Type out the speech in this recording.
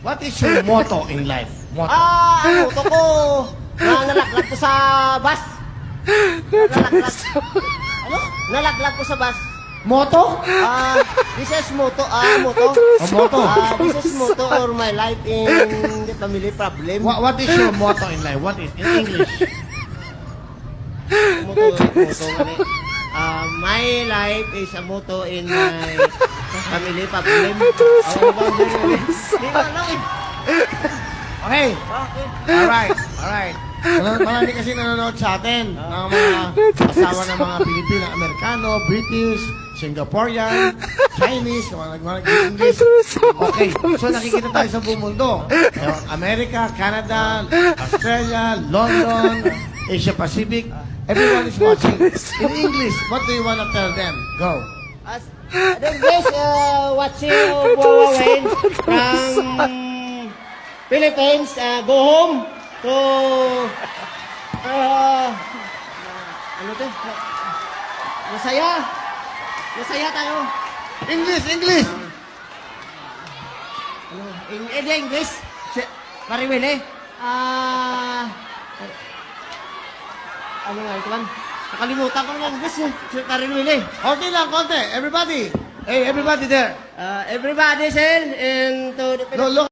What is your motto in life? Motto. Ang motto ko, nalaglag ko sa bus. Nalaglag. Ano? Nalaglag ko sa bus. Motto? This is motto. Motto. Motto. This is motto or my life in the family problem. What is your motto in life? What is in English? Motto. My life is a motto in my family problem. Hindi ko alam eh. Okay. Okay. Alright. Marami kasi nanonood sa atin ng mga asawa ng mga Pilipino, Amerikano, British, Singaporean, Chinese, mga nag-English. Okay, so nakikita tayo sa buong mundo. America, Canada, Australia, London, Asia Pacific. Everyone is watching. In English, what do you want to tell them? Go. Then guys, watching Huawei from Philippines, go home to ano to? Masaya tayo. English. English. Mariwili. Ano nga ito man? Nakalimutan ko ng English eh. Mariwili. Okay lang, konti. Everybody. Hey, everybody there. Everybody send into the No, look.